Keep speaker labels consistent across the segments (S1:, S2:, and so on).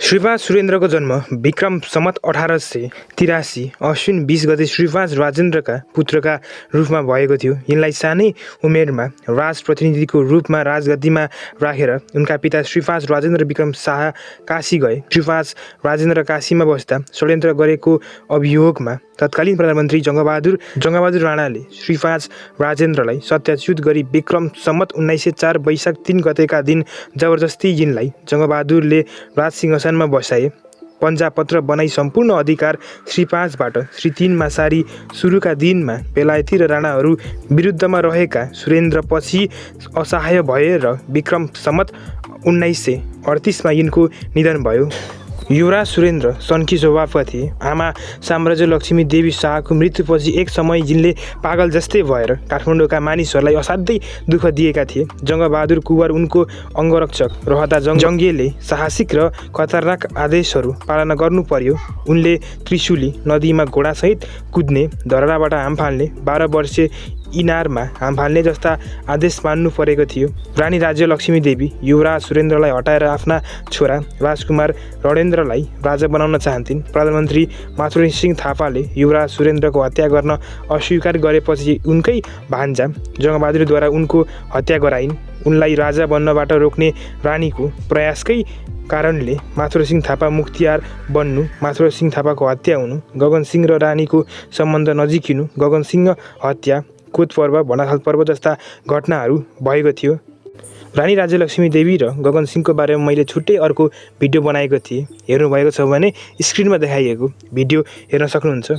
S1: श्रीपाद सुरेन्द्रको जन्म विक्रम सम्वत 1883 अश्विन 20 गते श्रीपाद राजेन्द्रका पुत्रका रूपमा भएको थियो। यिनलाई सानै उमेरमा राजप्रतिनिधिको रूपमा राजगद्दीमा राखेर उनका पिता श्रीपाद राजेन्द्र विक्रम शाह काशी गए। श्रीपाद राजेन्द्र काशीमा बस्दा षड्यन्त्र गरेको अभियोगमा तत्कालीन प्रधानमन्त्री जङ्गबहादुर राणाले श्रीपाद राजेन्द्रलाई सत्याच्युत गरी विक्रम सम्वत 1904 वैशाख 3 गतेका दिन जबरजस्ती यिनलाई जङ्गबहादुरले राजसिंहासनमा बसाए। पञ्जापत्र बनाई सम्पूर्ण अधिकार श्रीपादबाट श्री 3मा सारी सुरुका दिनमा बेलायती र राणाहरू विरुद्धमा रहेका सुरेन्द्र पछि असहाय भए र विक्रम सम्वत 1938मा यिनको निधन भयो। युवराज सुरेन्द्र सन्की स्वभावका थिए। आमा साम्राज्य लक्ष्मी देवी शाहको मृत्युपछि एक समय यिनले पागल जस्तै भएर काठमाडौँका मानिसहरूलाई असाध्यै दुःख दिएका थिए। जङ्गबहादुर कुँवर उनको अङ्गरक्षक रहँदा जङ्गीले साहसिक र खतरनाक आदेशहरू पालना गर्नु पर्यो। उनले त्रिशुली नदीमा घोडासहित कुद्ने, धरहराबाट हाम फाल्ने, 12 वर्षे इनारमा हाम फाल्ने जस्ता आदेश मान्नु परेको थियो। रानी राज्य लक्ष्मी देवी युवराज सुरेन्द्रलाई हटाएर आफ्ना छोरा राजकुमार रणेन्द्रलाई राजा बनाउन चाहन्थिन्। प्रधानमन्त्री माथुर सिंह थापाले युवराज सुरेन्द्रको हत्या गर्न अस्वीकार गरेपछि उनकै भान्जा जङ्गबहादुरद्वारा उनको हत्या गराइन्। उनलाई राजा बन्नबाट रोक्ने रानीको प्रयासकै कारणले माथुर सिंह थापा मुख्तियार बन्नु, माथुर सिंह थापाको हत्या हुनु, गगन सिंह र रानीको सम्बन्ध नजिकिनु, गगन सिंह हत्या, कोत पर्व, भनाथल पर्व जस्ता घटनाहरू भएको थियो। रानी राज्यलक्ष्मी देवी र गगन सिंहको बारेमा मैले छुट्टै अर्को भिडियो बनाएको थिएँ। हेर्नुभएको छ भने स्क्रिनमा देखाइएको भिडियो हेर्न सक्नुहुन्छ।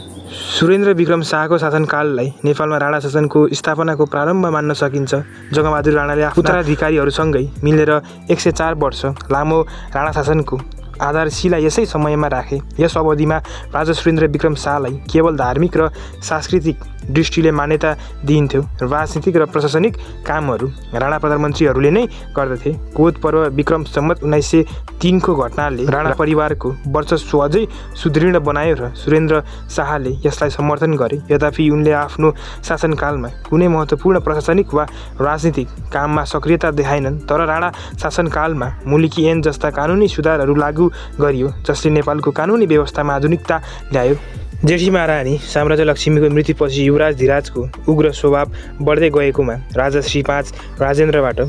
S1: सुरेन्द्र विक्रम शाहको शासनकाललाई नेपालमा राणा शासनको स्थापनाको प्रारम्भ मान्न सकिन्छ। जङ्गबहादुर राणाले उत्तराधिकारीहरूसँगै मिलेर 104 वर्ष लामो राणा शासनको आधारशिला यसै समयमा राखे। यस अवधिमा राजा सुरेन्द्र विक्रम शाहलाई केवल धार्मिक र सांस्कृतिक दृष्टिले मान्यता दिइन्थ्यो। राजनीतिक र प्रशासनिक कामहरू राणा प्रधानमन्त्रीहरूले नै गर्दथे। कोत पर्व विक्रम सम्वत 1903को घटनाले राणा परिवारको वर्चस्व अझै सुदृढ बनायो र सुरेन्द्र शाहले यसलाई समर्थन गरे। यद्यपि उनले आफ्नो शासनकालमा कुनै महत्त्वपूर्ण प्रशासनिक वा राजनीतिक काममा सक्रियता देखाएनन्। तर राणा शासनकालमा मुलकी ऐन जस्ता कानुनी सुधारहरू लागू गरियो जसले नेपालको कानुनी व्यवस्थामा आधुनिकता ल्यायो। जेठी महारानी साम्राज्य लक्ष्मीको मृत्युपछि युवराज धीराजको उग्र स्वभाव बढ्दै गएकोमा राजा श्रीपाद राजेन्द्रबाट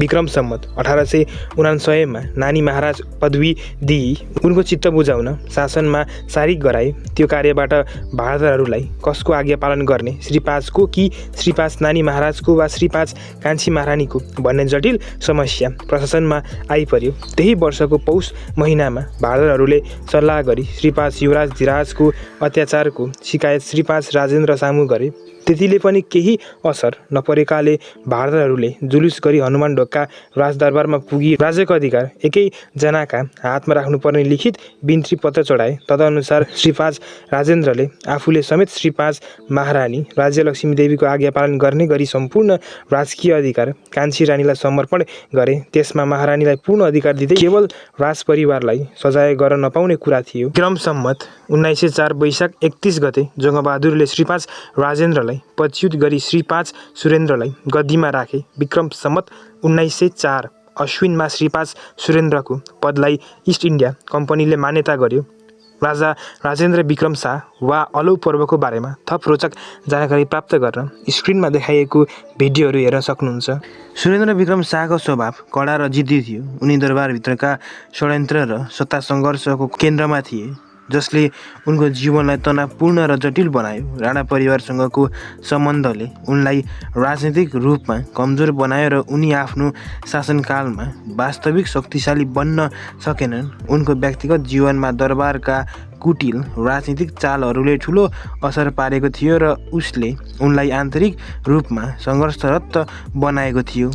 S1: विक्रम सम्वत 1899मा नानी महाराज पदवी दिई उनको चित्त बुझाउन शासनमा सारिक गराए। त्यो कार्यबाट भारतहरूलाई कसको आज्ञा पालन गर्ने, श्रीपादको कि श्रीपाद नानी महाराजको वा श्रीपाद कान्छी महारानीको भन्ने जटिल समस्या प्रशासनमा आइपर्यो। त्यही वर्षको पौष महिनामा भारतहरूले सल्लाह गरी श्रीपाद युवराज धीराजको अत्याचारको शिकायत श्रीपाद राजेन्द्र सामु गरे। त्यतिले पनि केही असर नपरेकाले भारतहरूले जुलुस गरी हनुमान ढोका राजदरबारमा पुगी राज्यको अधिकार एकैजनाका हातमा राख्नुपर्ने लिखित बिन्ती पत्र चढाए। तदनुसार श्रीपाद राजेन्द्रले आफूले समेत श्रीपाद महारानी राज्यलक्ष्मी देवीको आज्ञा पालन गर्ने गरी सम्पूर्ण राजकीय अधिकार कान्छी रानीलाई समर्पण गरे। त्यसमा महारानीलाई पूर्ण अधिकार दिँदै केवल राजपरिवारलाई सजाय गर्न नपाउने कुरा थियो। विक्रम सम्वत 1904 वैशाख 31 गते जङ्गबहादुरले श्रीपाद राजेन्द्रलाई पदच्युत गरी श्रीपाद सुरेन्द्रलाई गद्दीमा राखे। विक्रम सम्वत 1904 अश्विनमा श्रीपाद सुरेन्द्रको पदलाई इस्ट इन्डिया कम्पनीले मान्यता गर्यो। राजा राजेन्द्र विक्रम शाह वा अलौ पर्वको बारेमा थप रोचक जानकारी प्राप्त गर्न स्क्रिनमा देखाइएको भिडियोहरू हेर्न सक्नुहुन्छ। सुरेन्द्र विक्रम शाहको स्वभाव कडा र जिद्दी थियो। उनी दरबारभित्रका षड्यन्त्र र सत्ता सङ्घर्षको केन्द्रमा थिए जसले उनको जीवनलाई तनावपूर्ण र जटिल बनायो। राणा परिवारसँगको सम्बन्धले उनलाई राजनीतिक रूपमा कमजोर बनायो र उनी आफ्नो शासनकालमा वास्तविक शक्तिशाली बन्न सकेनन्। उनको व्यक्तिगत जीवनमा दरबारका कुटिल राजनीतिक चालहरूले ठुलो असर पारेको थियो र उसले उनलाई आन्तरिक रूपमा सङ्घर्षरत बनाएको थियो।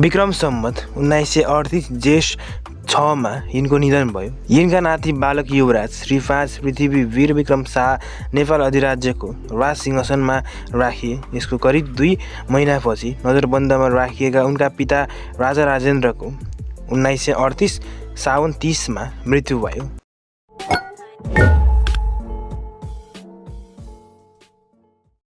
S1: विक्रम सम्वत 1938 जेठ 6मा यिनको निधन भयो। यिनका नाति बालक युवराज श्रीपाद पृथ्वीवीर विक्रम शाह नेपाल अधिराज्यको राज सिंहासनमा राखिए। यसको करिब 2 महिनापछि नजरबन्दमा राखिएका उनका पिता राजा राजेन्द्रको 1938 साउन 30मा मृत्यु भयो।